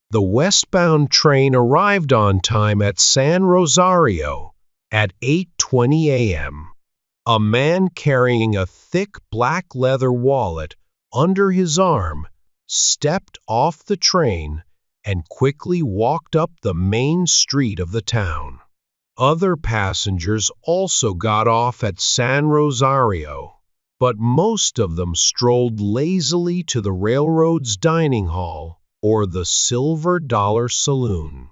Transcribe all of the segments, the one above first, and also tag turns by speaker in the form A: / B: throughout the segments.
A: The westbound train arrived on time at San Rosario at 8:20 a.m. A man carrying a thick black leather wallet under his arm stepped off the train and quickly walked up the main street of the town. Other passengers also got off at San Rosario, but most of them strolled lazily to the railroad's dining hall or the Silver Dollar Saloon,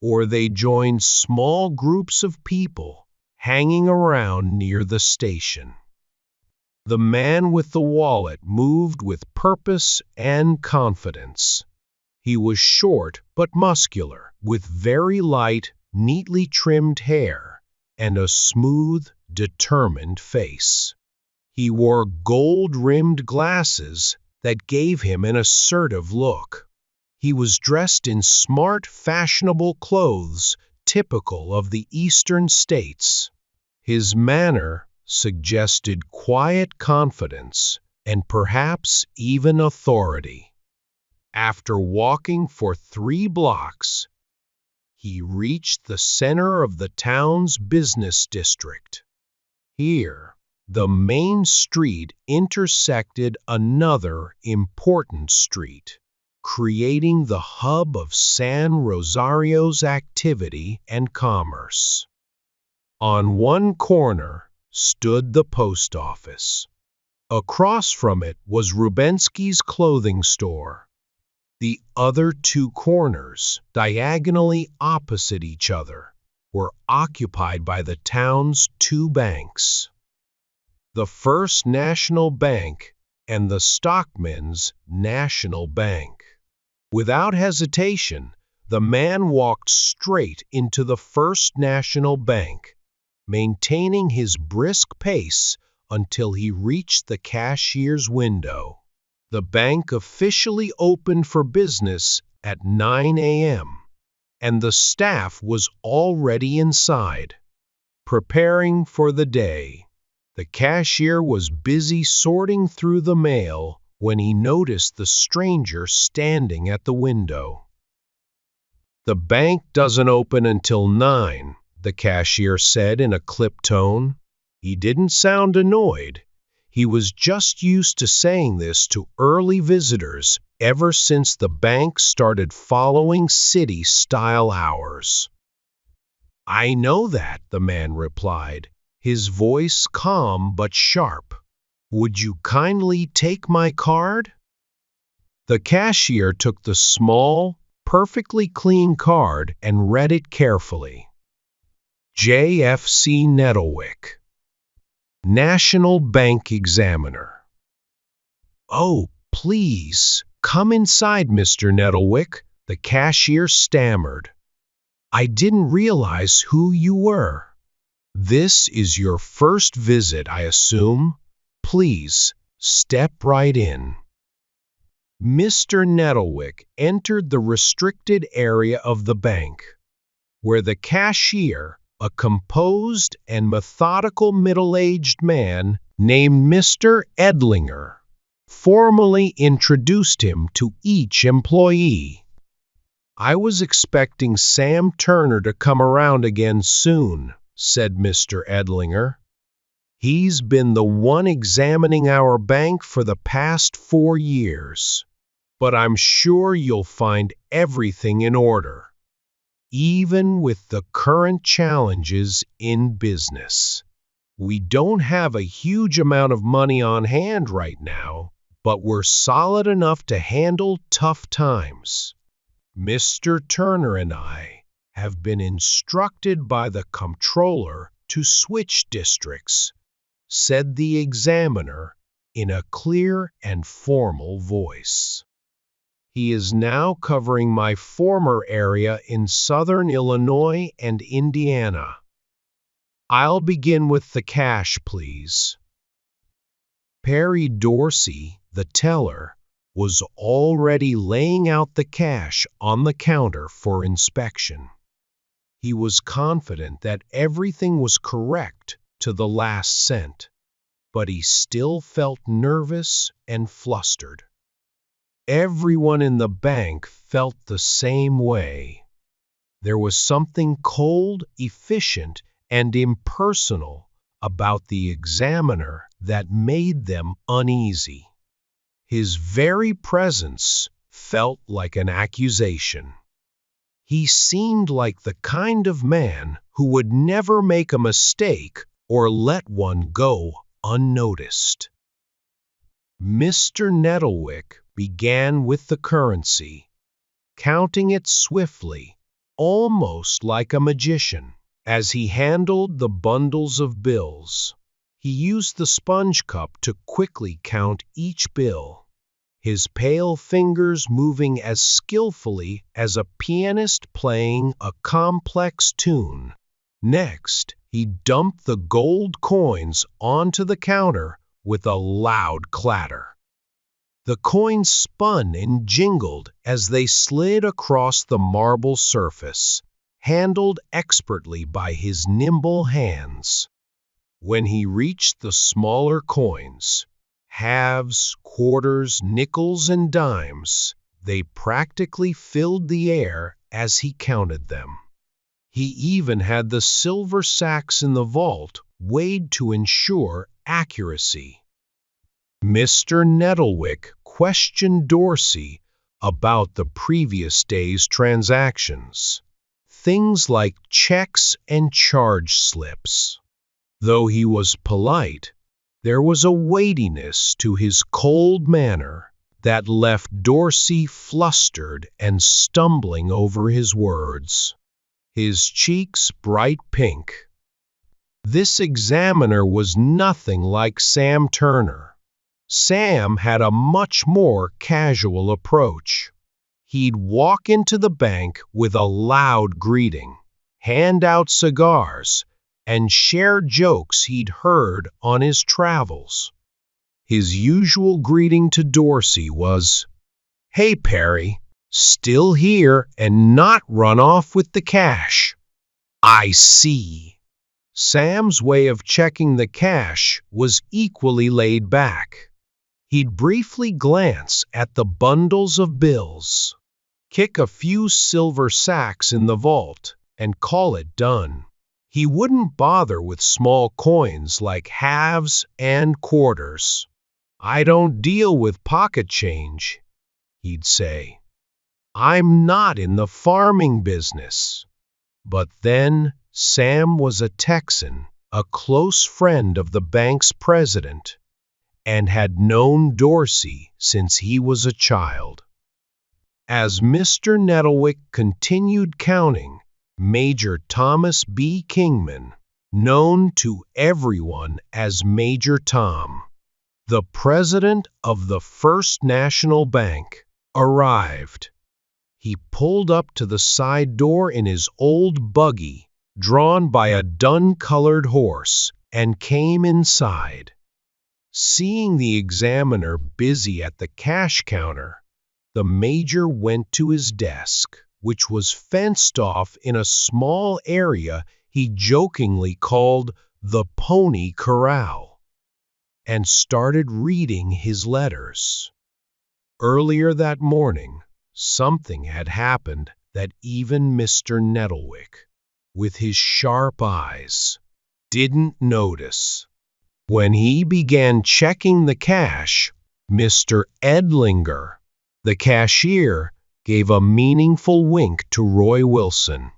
A: or they joined small groups of people hanging around near the station. The man with the wallet moved with purpose and confidence. He was short but muscular, with very light, neatly trimmed hair and a smooth, determined face. He wore gold-rimmed glasses that gave him an assertive look. He was dressed in smart, fashionable clothes typical of the eastern states. His manner suggested quiet confidence and perhaps even authority. After walking for 3 blocks, he reached the center of the town's business district. Here, the main street intersected another important street, creating the hub of San Rosario's activity and commerce. On one corner stood the post office. Across from it was Rubensky's clothing store. The other 2 corners, diagonally opposite each other, were occupied by the town's 2 banks, the First National Bank and the Stockmen's National Bank. Without hesitation, the man walked straight into the First National Bank, maintaining his brisk pace until he reached the cashier's window. The bank officially opened for business at 9 a.m., and the staff was already inside, preparing for the day. The cashier was busy sorting through the mail when he noticed the stranger standing at the window. "The bank doesn't open until 9, the cashier said in a clipped tone. He didn't sound annoyed. He was just used to saying this to early visitors ever since the bank started following city-style hours. "I know that," the man replied, his voice calm but sharp. "Would you kindly take my card?" The cashier took the small, perfectly clean card and read it carefully. JFC Nettlewick, National Bank Examiner. "Oh, please, come inside, Mr. Nettlewick," the cashier stammered. "I didn't realize who you were. This is your first visit, I assume. Please, step right in." Mr. Nettlewick entered the restricted area of the bank, where the cashier, a composed and methodical middle-aged man named Mr. Edlinger, formally introduced him to each employee. "I was expecting Sam Turner to come around again soon," said Mr. Edlinger. "He's been the one examining our bank for the past 4 years. But I'm sure you'll find everything in order, even with the current challenges in business. We don't have a huge amount of money on hand right now, but we're solid enough to handle tough times. Mr. Turner and I have been instructed by the comptroller to switch districts," said the examiner in a clear and formal voice. "He is now covering my former area in southern Illinois and Indiana. I'll begin with the cash, please." Perry Dorsey, the teller, was already laying out the cash on the counter for inspection. He was confident that everything was correct to the last cent, but he still felt nervous and flustered. Everyone in the bank felt the same way. There was something cold, efficient, and impersonal about the examiner that made them uneasy. His very presence felt like an accusation. He seemed like the kind of man who would never make a mistake or let one go unnoticed. Mr. Nettlewick began with the currency, counting it swiftly, almost like a magician. As he handled the bundles of bills, he used the sponge cup to quickly count each bill, his pale fingers moving as skillfully as a pianist playing a complex tune. Next, he dumped the gold coins onto the counter with a loud clatter. The coins spun and jingled as they slid across the marble surface, handled expertly by his nimble hands. When he reached the smaller coins, halves, quarters, nickels, and dimes, they practically filled the air as he counted them. He even had the silver sacks in the vault weighed to ensure accuracy. Mr. Nettlewick questioned Dorsey about the previous day's transactions, things like checks and charge slips. Though he was polite, there was a weightiness to his cold manner that left Dorsey flustered and stumbling over his words, his cheeks bright pink. This examiner was nothing like Sam Turner. Sam had a much more casual approach. He'd walk into the bank with a loud greeting, hand out cigars, and share jokes he'd heard on his travels. His usual greeting to Dorsey was, "Hey, Perry, still here and not run off with the cash." "I see." Sam's way of checking the cash was equally laid back. He'd briefly glance at the bundles of bills, kick a few silver sacks in the vault, and call it done. He wouldn't bother with small coins like halves and quarters. "I don't deal with pocket change," he'd say. "I'm not in the farming business." But then Sam was a Texan, a close friend of the bank's president, and had known Dorsey since he was a child. As Mr. Nettlewick continued counting, Major Thomas B. Kingman, known to everyone as Major Tom, the president of the First National Bank, arrived. He pulled up to the side door in his old buggy, drawn by a dun-colored horse, and came inside. Seeing the examiner busy at the cash counter, the major went to his desk, which was fenced off in a small area he jokingly called the Pony Corral, and started reading his letters. Earlier that morning, something had happened that even Mr. Nettlewick, with his sharp eyes, didn't notice. When he began checking the cash, Mr. Edlinger, the cashier, gave a meaningful wink to Roy Wilson,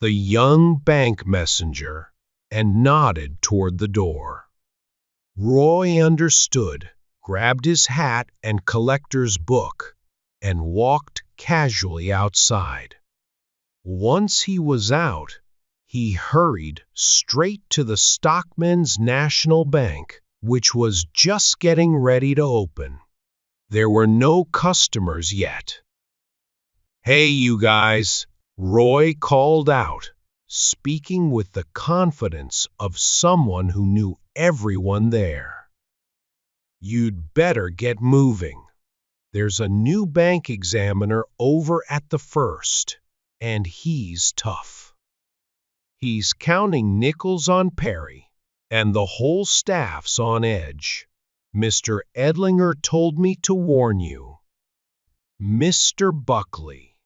A: the young bank messenger, and nodded toward the door. Roy understood, grabbed his hat and collector's book, and walked casually outside. Once he was out, he hurried straight to the Stockmen's National Bank, which was just getting ready to open. There were no customers yet. "Hey, you guys," Roy called out, speaking with the confidence of someone who knew everyone there. "You'd better get moving. There's a new bank examiner over at the First, and he's tough. He's counting nickels on Perry, and the whole staff's on edge. Mr. Edlinger told me to warn you." Mr. Buckley,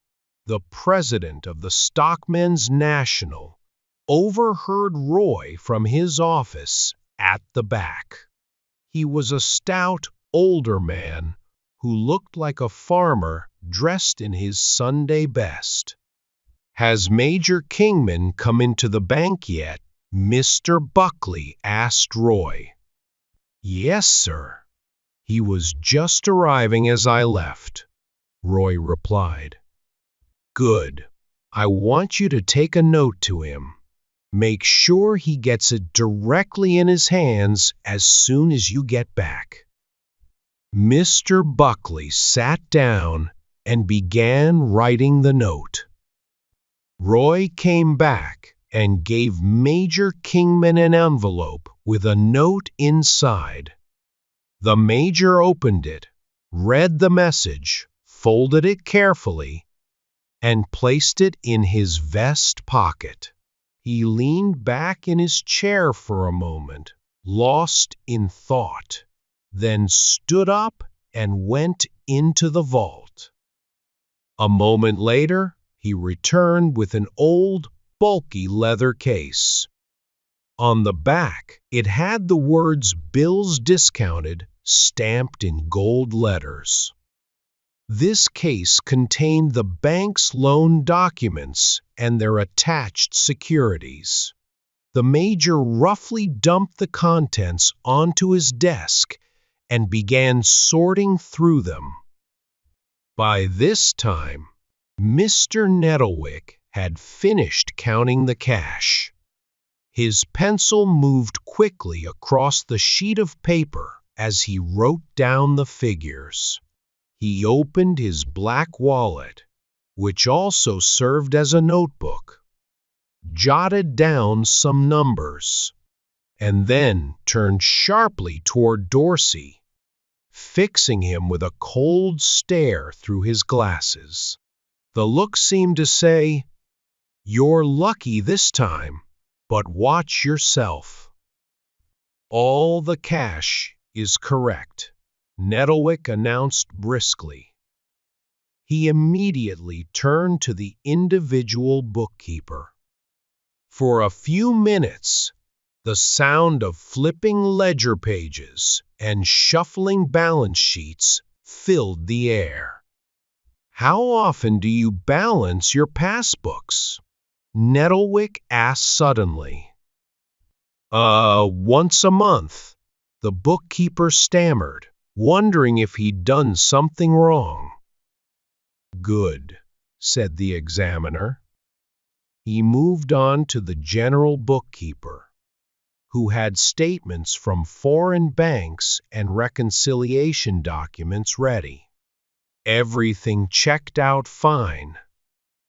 A: the president of the Stockmen's National, overheard Roy from his office at the back. He was a stout, older man who looked like a farmer dressed in his Sunday best. "Has Major Kingman come into the bank yet?" Mr. Buckley asked Roy. "Yes, sir. He was just arriving as I left," Roy replied. "Good. I want you to take a note to him. Make sure he gets it directly in his hands as soon as you get back." Mr. Buckley sat down and began writing the note. Roy came back and gave Major Kingman an envelope with a note inside. The Major opened it, read the message, folded it carefully, and placed it in his vest pocket. He leaned back in his chair for a moment, lost in thought, then stood up and went into the vault. A moment later, he returned with an old, bulky leather case. On the back, it had the words "Bills Discounted" stamped in gold letters. This case contained the bank's loan documents and their attached securities. The Major roughly dumped the contents onto his desk and began sorting through them. By this time, Mr. Nettlewick had finished counting the cash. His pencil moved quickly across the sheet of paper as he wrote down the figures. He opened his black wallet, which also served as a notebook, jotted down some numbers, and then turned sharply toward Dorsey, fixing him with a cold stare through his glasses. The look seemed to say, "You're lucky this time, but watch yourself." "All the cash is correct," Nettlewick announced briskly. He immediately turned to the individual bookkeeper. For a few minutes, the sound of flipping ledger pages and shuffling balance sheets filled the air. "How often do you balance your passbooks?" Nettlewick asked suddenly. Once a month," the bookkeeper stammered, wondering if he'd done something wrong. "Good," said the examiner. He moved on to the general bookkeeper, who had statements from foreign banks and reconciliation documents ready. Everything checked out fine.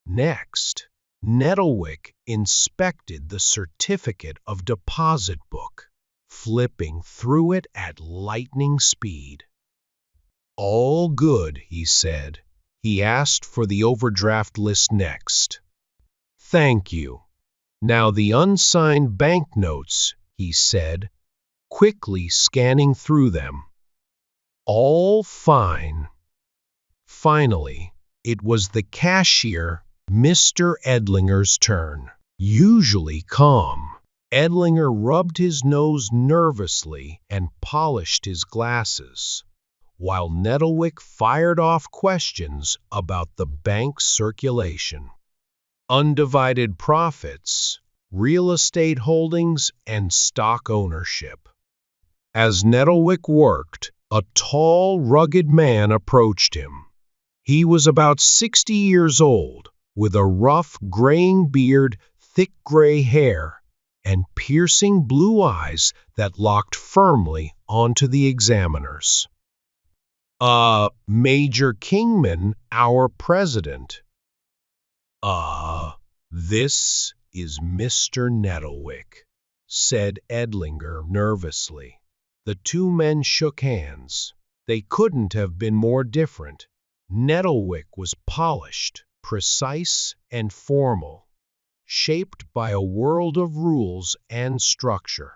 A: Next, Nettlewick inspected the certificate of deposit book, flipping through it at lightning speed. "All good," he said. He asked for the overdraft list next. "Thank you. Now the unsigned banknotes," he said, quickly scanning through them. "All fine." Finally, it was the cashier, Mr. Edlinger's turn. Usually calm, Edlinger rubbed his nose nervously and polished his glasses, while Nettlewick fired off questions about the bank's circulation, undivided profits, real estate holdings, and stock ownership. As Nettlewick worked, a tall, rugged man approached him. He was about 60 years old, with a rough, graying beard, thick gray hair, and piercing blue eyes that locked firmly onto the examiner's. Major Kingman, our president." This is Mr. Nettlewick," said Edlinger nervously. The two men shook hands. They couldn't have been more different. Nettlewick was polished, precise, and formal, shaped by a world of rules and structure.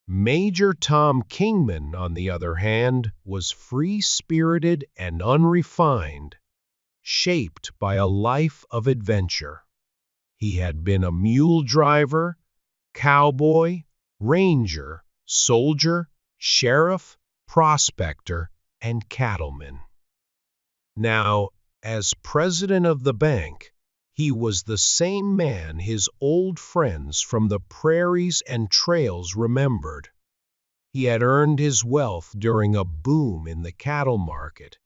A: Major Tom Kingman, on the other hand, was free-spirited and unrefined, shaped by a life of adventure. He had been a mule driver, cowboy, ranger, soldier, sheriff, prospector, and cattleman. Now, as president of the bank, he was the same man his old friends from the prairies and trails remembered. He had earned his wealth during a boom in the cattle market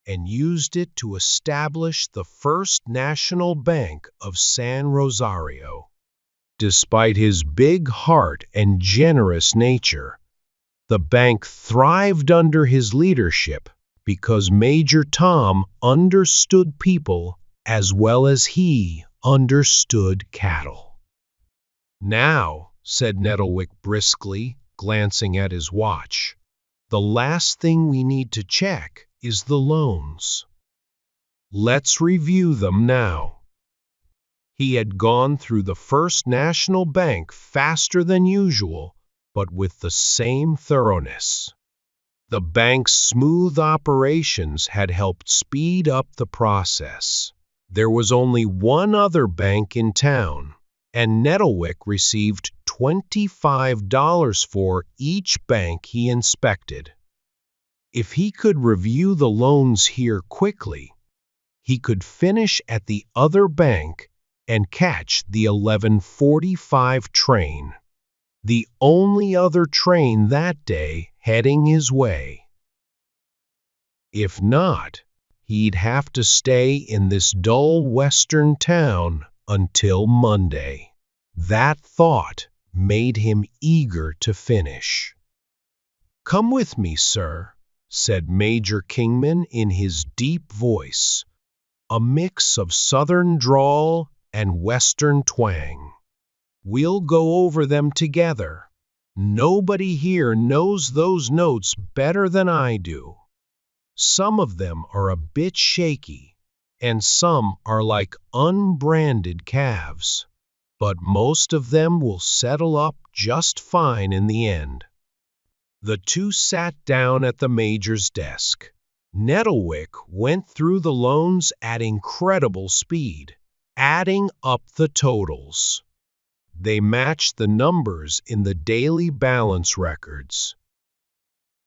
A: and used it to establish the First National Bank of San Rosario. Despite his big heart and generous nature, the bank thrived under his leadership because Major Tom understood people as well as he understood cattle. "Now," said Nettlewick briskly, glancing at his watch, "the last thing we need to check is the loans. Let's review them now." He had gone through the First National Bank faster than usual, but with the same thoroughness. The bank's smooth operations had helped speed up the process. There was only one other bank in town, and Nettlewick received $25 for each bank he inspected. If he could review the loans here quickly, he could finish at the other bank and catch the 11:45 train, the only other train that day heading his way. If not, he'd have to stay in this dull western town until Monday. That thought made him eager to finish. "Come with me, sir," said Major Kingman in his deep voice, a mix of southern drawl and western twang. "We'll go over them together. Nobody here knows those notes better than I do. Some of them are a bit shaky, and some are like unbranded calves, but most of them will settle up just fine in the end." The two sat down at the major's desk. Nettlewick went through the loans at incredible speed, adding up the totals. They matched the numbers in the daily balance records.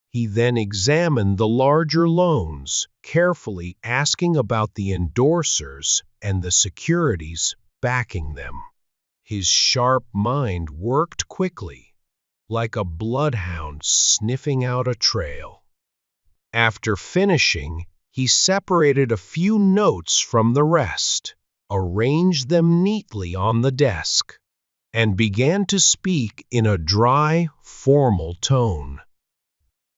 A: He then examined the larger loans, carefully asking about the endorsers and the securities backing them. His sharp mind worked quickly, like a bloodhound sniffing out a trail. After finishing, he separated a few notes from the rest, arranged them neatly on the desk, and began to speak in a dry, formal tone.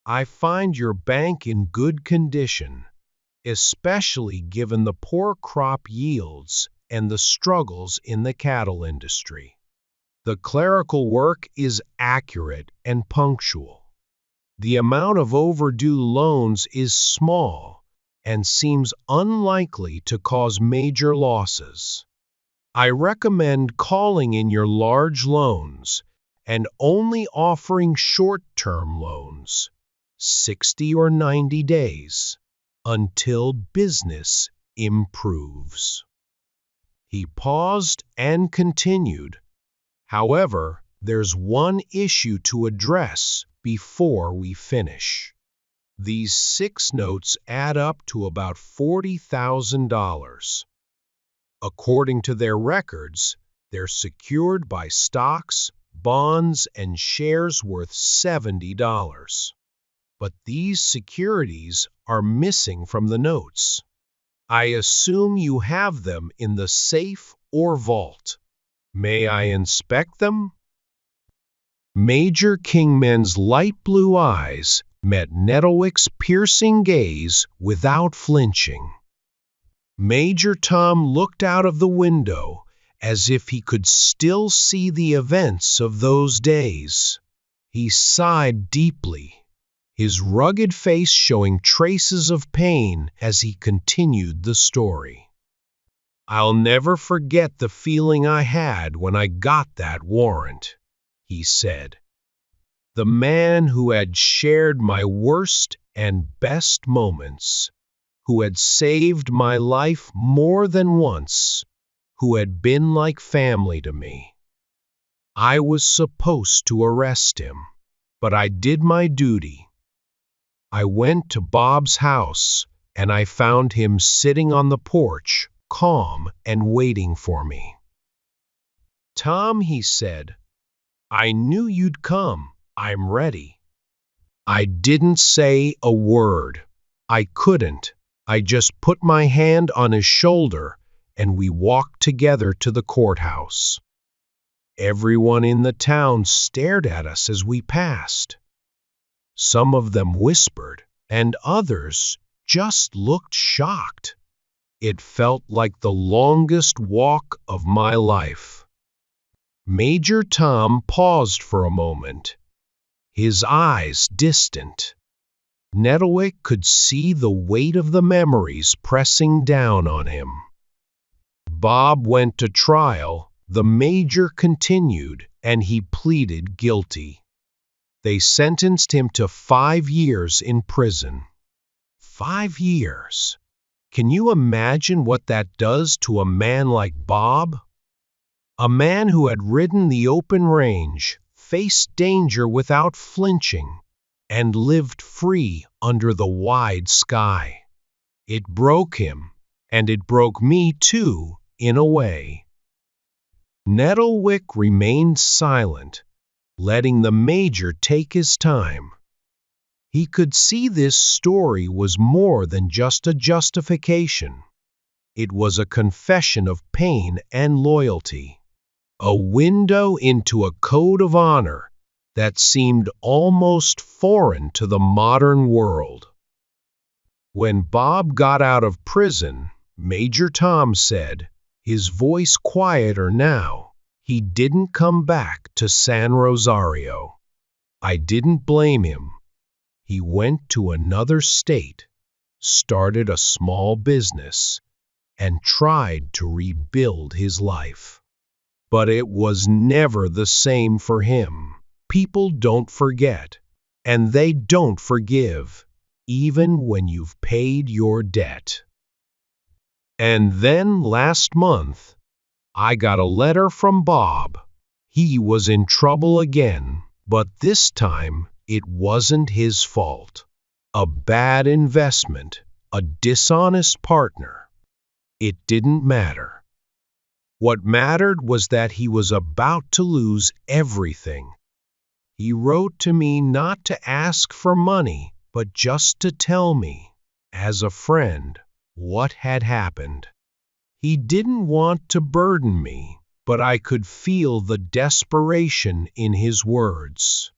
A: "I find your bank in good condition, especially given the poor crop yields and the struggles in the cattle industry. The clerical work is accurate and punctual. The amount of overdue loans is small and seems unlikely to cause major losses. I recommend calling in your large loans and only offering short-term loans, 60 or 90 days, until business improves." He paused and continued, "However, there's one issue to address before we finish. These 6 notes add up to about $40,000. According to their records, they're secured by stocks, bonds, and shares worth $70. But these securities are missing from the notes. I assume you have them in the safe or vault. May I inspect them?" Major Kingman's light blue eyes met Nettlewick's piercing gaze without flinching. Major Tom looked out of the window as if he could still see the events of those days. He sighed deeply, his rugged face showing traces of pain as he continued the story. "I'll never forget the feeling I had when I got that warrant," he said. the man who had shared my worst and best moments, who had saved my life more than once, who had been like family to me. I was supposed to arrest him, but I did my duty. I went to Bob's house, and I found him sitting on the porch, calm and waiting for me. "Tom," he said, "I knew you'd come. I'm ready." I didn't say a word. I couldn't. I just put my hand on his shoulder, and we walked together to the courthouse. Everyone in the town stared at us as we passed. Some of them whispered, and others just looked shocked. It felt like the longest walk of my life. Major Tom paused for a moment, his eyes distant. Nettlewick could see the weight of the memories pressing down on him. Bob went to trial, the major continued, and he pleaded guilty. They sentenced him to 5 years in prison. 5 years. Can you imagine what that does to a man like Bob? A man who had ridden the open range, faced danger without flinching, and lived free under the wide sky. It broke him, and it broke me too, in a way. Nettlewick remained silent, letting the major take his time. He could see this story was more than just a justification. It was a confession of pain and loyalty, a window into a code of honor that seemed almost foreign to the modern world. When Bob got out of prison, Major Tom said, his voice quieter now, he didn't come back to San Rosario. I didn't blame him. He went to another state, started a small business, and tried to rebuild his life. But it was never the same for him. People don't forget, and they don't forgive, even when you've paid your debt. And then last month, I got a letter from Bob. He was in trouble again, but this time it wasn't his fault. A bad investment, a dishonest partner. It didn't matter. What mattered was that he was about to lose everything. He wrote to me not to ask for money, but just to tell me, as a friend, what had happened. He didn't want to burden me, but I could feel the desperation in his words.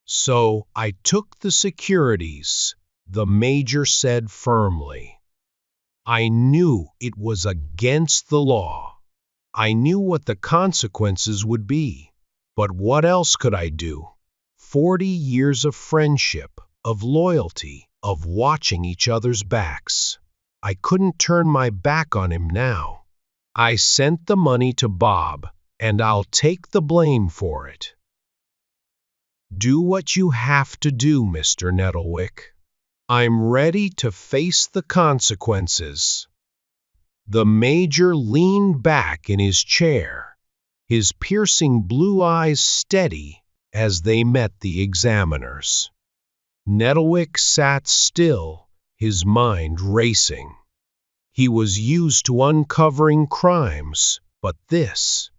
A: So I took the securities, the major said firmly. I knew it was against the law. I knew what the consequences would be, but what else could I do? 40 years of friendship, of loyalty, of watching each other's backs. I couldn't turn my back on him now. I sent the money to Bob, and I'll take the blame for it. Do what you have to do, Mr. Nettlewick. I'm ready to face the consequences. The major leaned back in his chair, his piercing blue eyes steady as they met the examiners. Nettlewick sat still, his mind racing. He was used to uncovering crimes, but this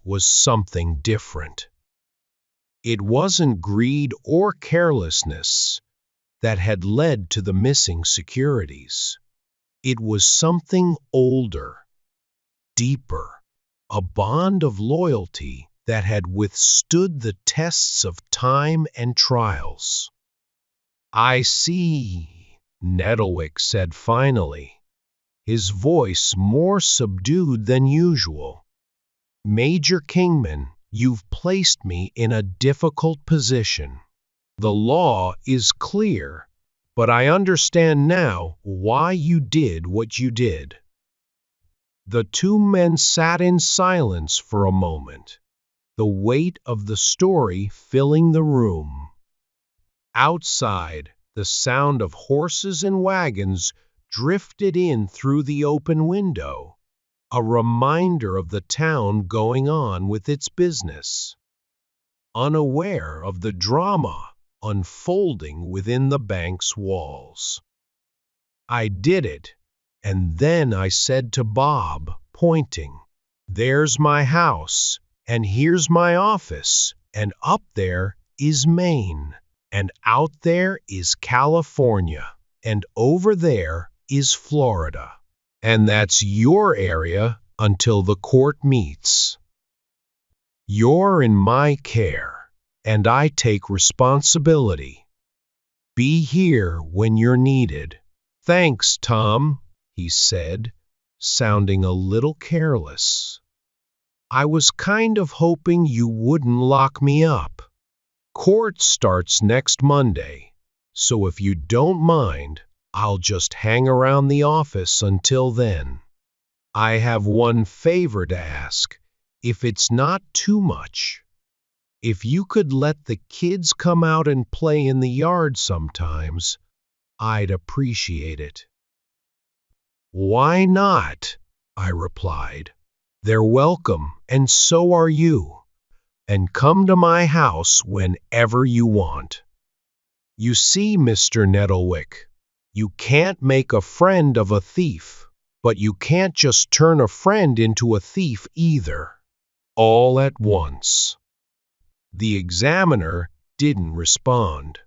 A: was something different. It wasn't greed or carelessness that had led to the missing securities. It was something older, deeper, a bond of loyalty that had withstood the tests of time and trials. I see, Nettlewick said finally, his voice more subdued than usual. Major Kingman, you've placed me in a difficult position. The law is clear, but I understand now why you did what you did. The two men sat in silence for a moment. the weight of the story filling the room. Outside, the sound of horses and wagons drifted in through the open window, a reminder of the town going on with its business. Unaware of the drama unfolding within the bank's walls. I did it, and then I said to Bob, pointing, "There's my house, and here's my office, and up there is Maine, and out there is California, and over there is Florida, and that's your area until the court meets. You're in my care, and I take responsibility. Be here when you're needed." "Thanks, Tom," he said, sounding a little careless. "I was kind of hoping you wouldn't lock me up. Court starts next Monday, so if you don't mind, I'll just hang around the office until then. I have one favor to ask, if it's not too much. If you could let the kids come out and play in the yard sometimes, I'd appreciate it." "Why not?" I replied. "They're welcome, and so are you. And come to my house whenever you want. You see, Mr. Nettlewick, you can't make a friend of a thief, but you can't just turn a friend into a thief either, all at once." The examiner didn't respond.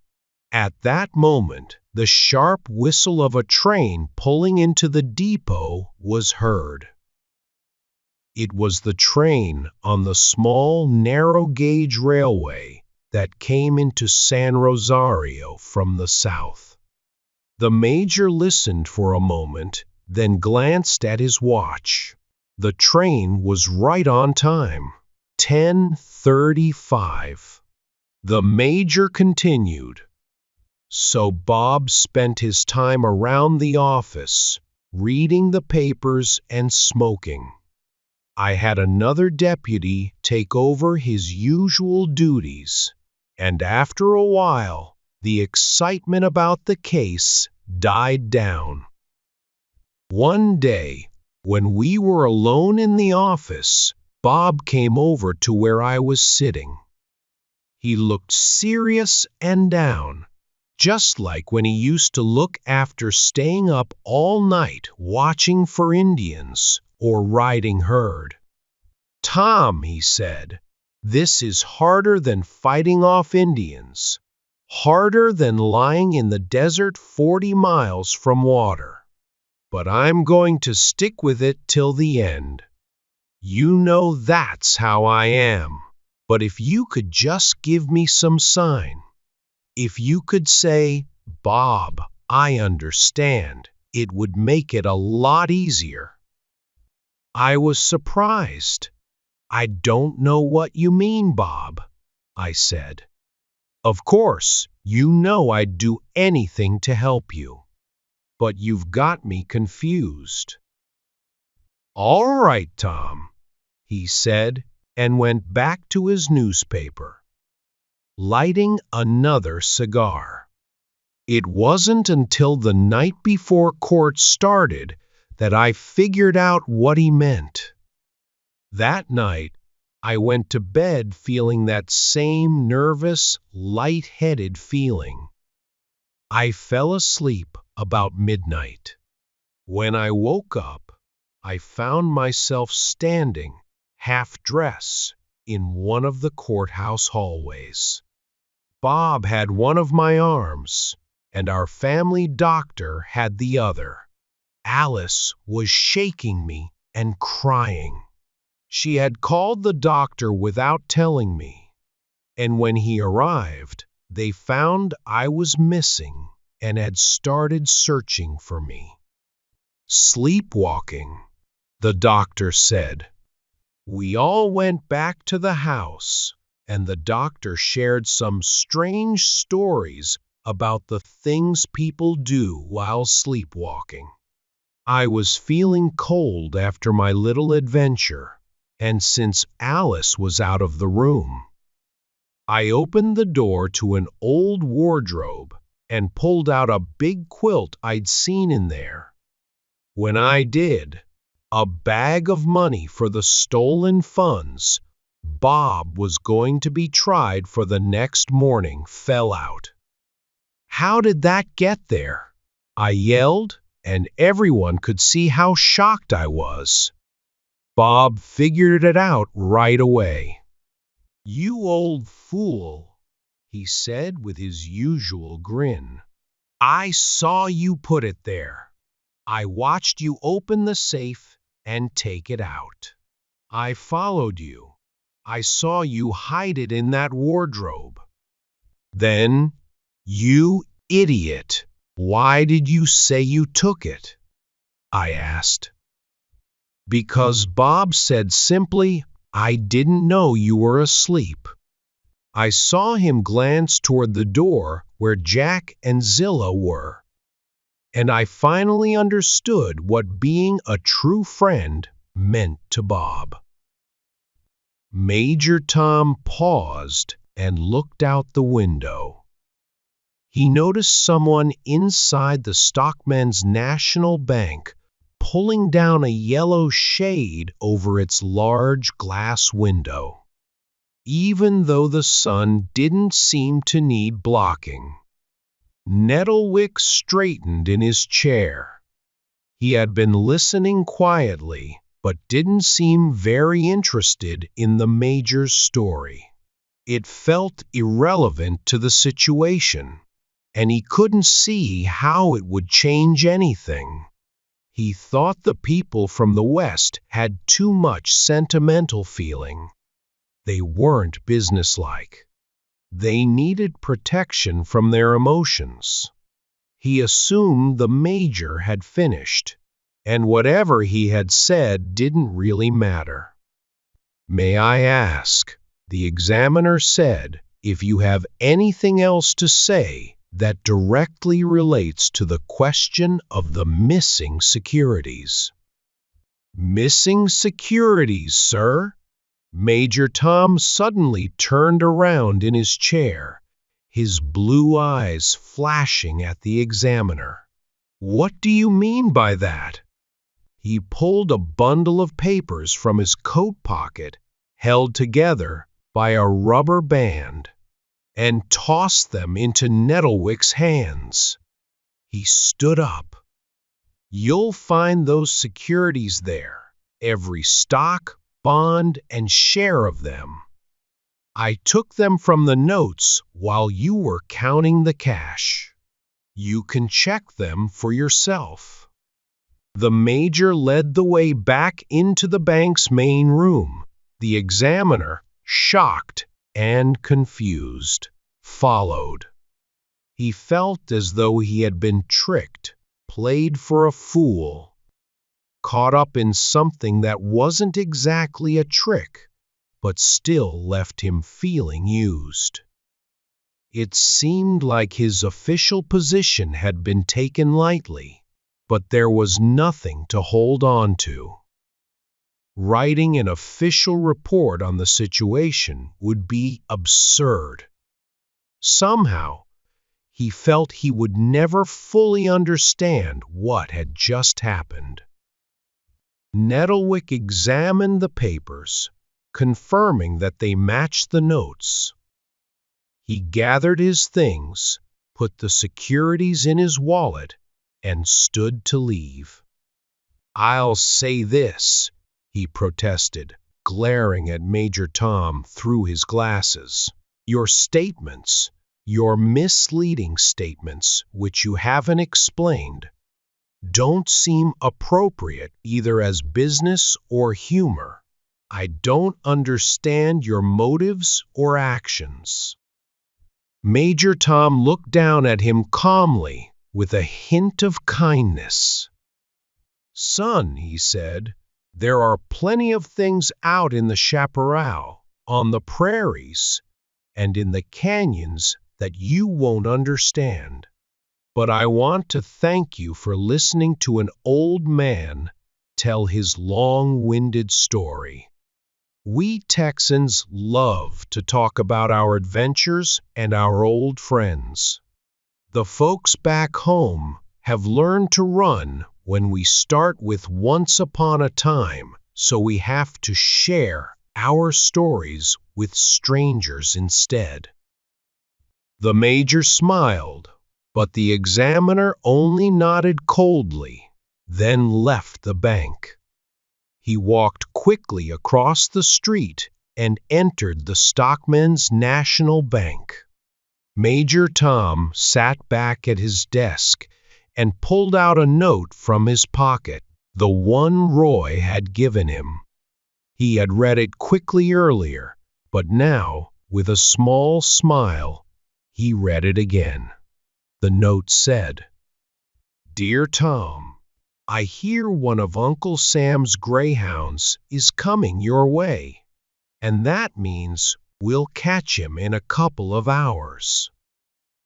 A: At that moment, the sharp whistle of a train pulling into the depot was heard. It was the train on the small, narrow-gauge railway that came into San Rosario from the south. The major listened for a moment, then glanced at his watch. The train was right on time, 10:35. The major continued. So Bob spent his time around the office, reading the papers and smoking. I had another deputy take over his usual duties, and after a while, the excitement about the case died down. One day, when we were alone in the office, Bob came over to where I was sitting. He looked serious and down, just like when he used to look after staying up all night watching for Indians or riding herd. "Tom," he said, "this is harder than fighting off Indians, harder than lying in the desert 40 miles from water. But I'm going to stick with it till the end. You know that's how I am. But if you could just give me some sign, if you could say, 'Bob, I understand,' it would make it a lot easier." I was surprised. "I don't know what you mean, Bob," I said. "Of course, you know I'd do anything to help you. But you've got me confused." "All right, Tom," he said, and went back to his newspaper, lighting another cigar. It wasn't until the night before court started that I figured out what he meant. That night, I went to bed feeling that same nervous, light-headed feeling. I fell asleep about midnight. When I woke up, I found myself standing, half-dressed, in one of the courthouse hallways. Bob had one of my arms, and our family doctor had the other. Alice was shaking me and crying. She had called the doctor without telling me, and when he arrived, they found I was missing and had started searching for me. "Sleepwalking," the doctor said. We all went back to the house, and the doctor shared some strange stories about the things people do while sleepwalking. I was feeling cold after my little adventure, and since Alice was out of the room. I opened the door to an old wardrobe and pulled out a big quilt I'd seen in there. When I did, a bag of money for the stolen funds Bob was going to be tried for the next morning fell out. "How did that get there?" I yelled, and everyone could see how shocked I was. Bob figured it out right away. "You old fool," he said with his usual grin. "I saw you put it there. I watched you open the safe and take it out. I followed you. I saw you hide it in that wardrobe." "Then, you idiot, why did you say you took it?" I asked. "Because Bob said simply, 'I didn't know you were asleep.'" I saw him glance toward the door where Jack and Zilla were, and I finally understood what being a true friend meant to Bob. Major Tom paused and looked out the window. He noticed someone inside the Stockmen's National Bank pulling down a yellow shade over its large glass window. Even though the sun didn't seem to need blocking. Nettlewick straightened in his chair. He had been listening quietly, but didn't seem very interested in the Major's story. It felt irrelevant to the situation, and he couldn't see how it would change anything. He thought the people from the West had too much sentimental feeling. They weren't businesslike. They needed protection from their emotions. He assumed the Major had finished, and whatever he had said didn't really matter. "May I ask," the examiner said, "if you have anything else to say that directly relates to the question of the missing securities?" "Missing securities, sir?" Major Tom suddenly turned around in his chair, his blue eyes flashing at the examiner. "What do you mean by that?" He pulled a bundle of papers from his coat pocket, held together by a rubber band, and tossed them into Nettlewick's hands. He stood up. "You'll find those securities there, every stock, bond, and share of them. I took them from the notes while you were counting the cash. You can check them for yourself." The Major led the way back into the bank's main room. The examiner, shocked and confused, followed. He felt as though he had been tricked, played for a fool, caught up in something that wasn't exactly a trick, but still left him feeling used. It seemed like his official position had been taken lightly, but there was nothing to hold on to. Writing an official report on the situation would be absurd. Somehow, he felt he would never fully understand what had just happened. Nettlewick examined the papers, confirming that they matched the notes. He gathered his things, put the securities in his wallet, and stood to leave. "I'll say this," he protested, glaring at Major Tom through his glasses. "Your statements, your misleading statements, which you haven't explained, don't seem appropriate either as business or humor. I don't understand your motives or actions." Major Tom looked down at him calmly, with a hint of kindness. "Son," he said, "there are plenty of things out in the chaparral, on the prairies, and in the canyons that you won't understand. But I want to thank you for listening to an old man tell his long-winded story. We Texans love to talk about our adventures and our old friends. The folks back home have learned to run when we start with once upon a time, so we have to share our stories with strangers instead. The major smiled, but the examiner only nodded coldly, then left the bank. He walked quickly across the street and entered the Stockmen's National Bank. Major Tom sat back at his desk and pulled out a note from his pocket, the one Roy had given him. He had read it quickly earlier, but now, with a small smile, he read it again. The note said, "Dear Tom, I hear one of Uncle Sam's greyhounds is coming your way, and that means we'll catch him in a couple of hours.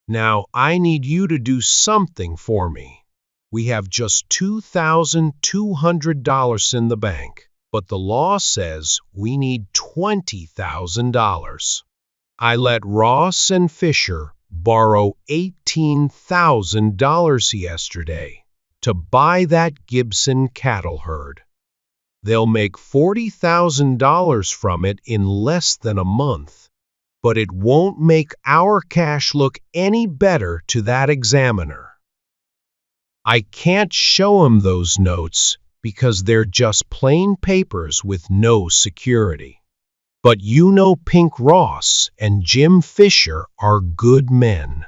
A: Now I need you to do something for me. We have just $2,200 in the bank, but the law says we need $20,000. I let Ross and Fisher borrow $18,000 yesterday to buy that Gibson cattle herd. They'll make $40,000 from it in less than a month, but it won't make our cash look any better to that examiner. I can't show him those notes because they're just plain papers with no security. But you know Pink Ross and Jim Fisher are good men,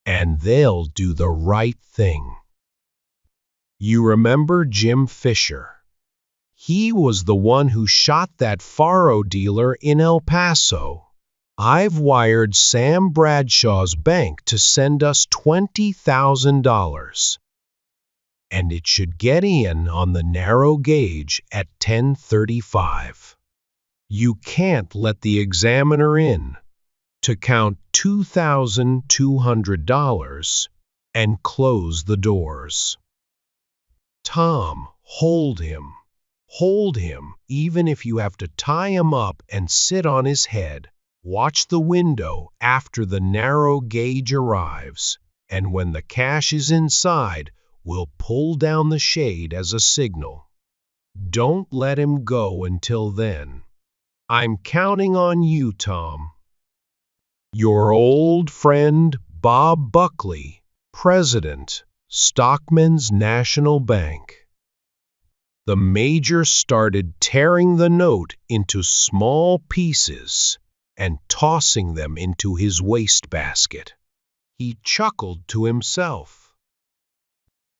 A: and they'll do the right thing." You remember Jim Fisher? He was the one who shot that faro dealer in El Paso. I've wired Sam Bradshaw's bank to send us $20,000. And it should get in on the narrow gauge at 10:35. You can't let the examiner in to count $2,200 and close the doors. Tom, hold him, even if you have to tie him up and sit on his head. Watch the window after the narrow gauge arrives, and when the cash is inside, we'll pull down the shade as a signal. Don't let him go until then. I'm counting on you, Tom. Your old friend, Bob Buckley, President, Stockmen's National Bank. The major started tearing the note into small pieces and tossing them into his wastebasket. He chuckled to himself.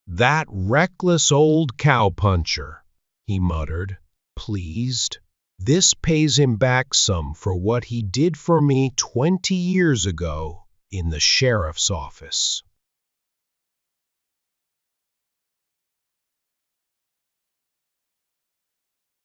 A: "That reckless old cowpuncher," he muttered, pleased. "This pays him back some for what he did for me 20 years ago in the sheriff's office."